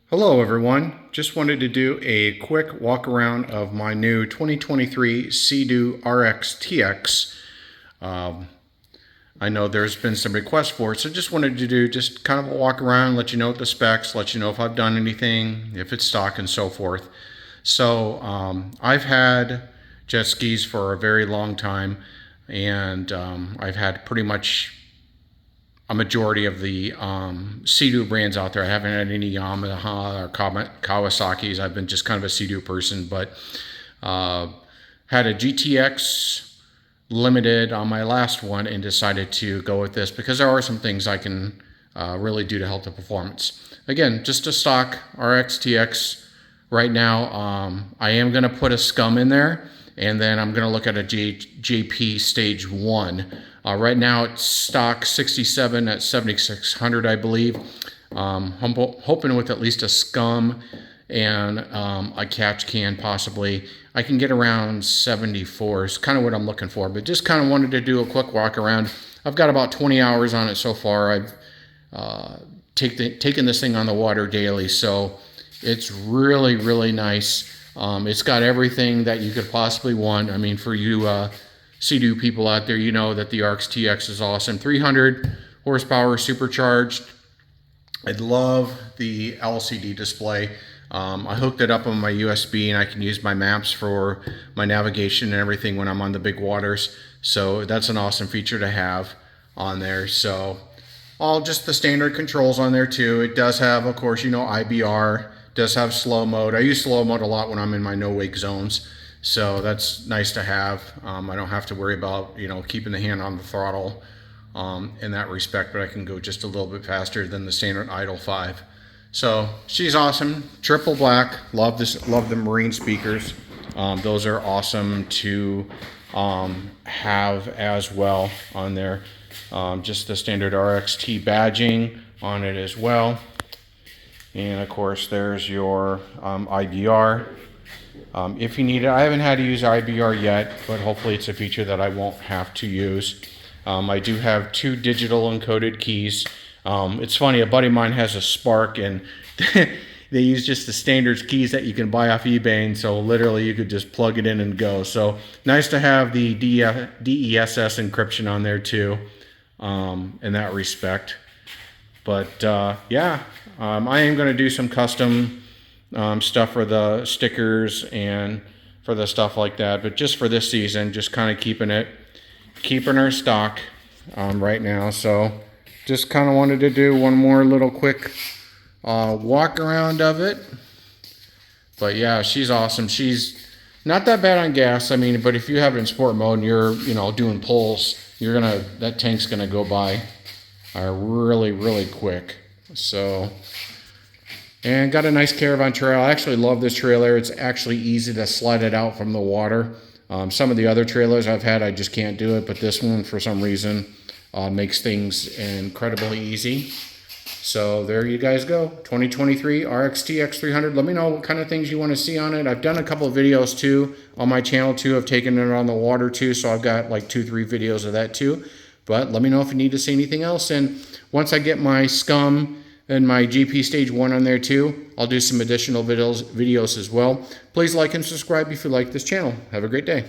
Hello everyone, just wanted to do a quick walk around of my new 2023 Sea-Doo RXT-X. I know there's been some requests for it, so just wanted to do just kind of a walk around, let you know the specs, let you know if I've done anything, if it's stock and so forth. So I've had jet skis for a very long time, and I've had pretty much a majority of the Sea-Doo brands out there. I haven't had any Yamaha or Kawasaki's. I've been just kind of a Sea-Doo person, but had a GTX Limited on my last one and decided to go with this because there are some things I can really do to help the performance. Again, just a stock RXT-X right now. I am going to put a SCOM in there, and then I'm going to look at a JP Stage 1. Right now it's stock 67 at 7,600, I believe. I'm hoping with at least a SCOM and a catch can possibly. I can get around 74 is kind of what I'm looking for, but just kind of wanted to do a quick walk around. I've got about 20 hours on it so far. I've taken this thing on the water daily, so it's really, really nice. It's got everything that you could possibly want. I mean, for you Sea-Doo people out there, you know that the RXT-X is awesome. 300 horsepower supercharged. I love the LCD display. I hooked it up on my USB, and I can use my maps for my navigation and everything when I'm on the big waters. So that's an awesome feature to have on there. So all just the standard controls on there too. It does have, of course, you know, IBR. Does have slow mode. I use slow mode a lot when I'm in my no wake zones, so that's nice to have. I don't have to worry about, you know, keeping the hand on the throttle in that respect, but I can go just a little bit faster than the standard idle 5. So she's awesome. Triple black. Love this. Love the marine speakers. Those are awesome to have as well on there. Just the standard RXT badging on it as well. And of course, there's your IBR. If you need it, I haven't had to use IBR yet, but hopefully it's a feature that I won't have to use. I do have 2 digital encoded keys. It's funny, a buddy of mine has a Spark, and they use just the standard keys that you can buy off eBay, and so literally you could just plug it in and go. So nice to have the DESS encryption on there too, in that respect. But yeah, I am going to do some custom stuff for the stickers and for the stuff like that. But just for this season, just kind of keeping our stock right now. So just kind of wanted to do one more little quick walk around of it. But yeah, she's awesome. She's not that bad on gas. I mean, but if you have it in sport mode and you're, you know, doing pulls, that tank's gonna go by really, really quick. So, and got a nice caravan trail. I actually love this trailer. It's actually easy to slide it out from the water. Some of the other trailers I've had, I just can't do it, but this one, for some reason, makes things incredibly easy. So there you guys go. 2023 RXT-X 300. Let me know what kind of things you want to see on it. I've done a couple of videos too on my channel too. I've taken it on the water too, so I've got like 2-3 videos of that too. But let me know if you need to see anything else. And once I get my SCOM and my GP Stage 1 on there too, I'll do some additional videos as well. Please like and subscribe if you like this channel. Have a great day.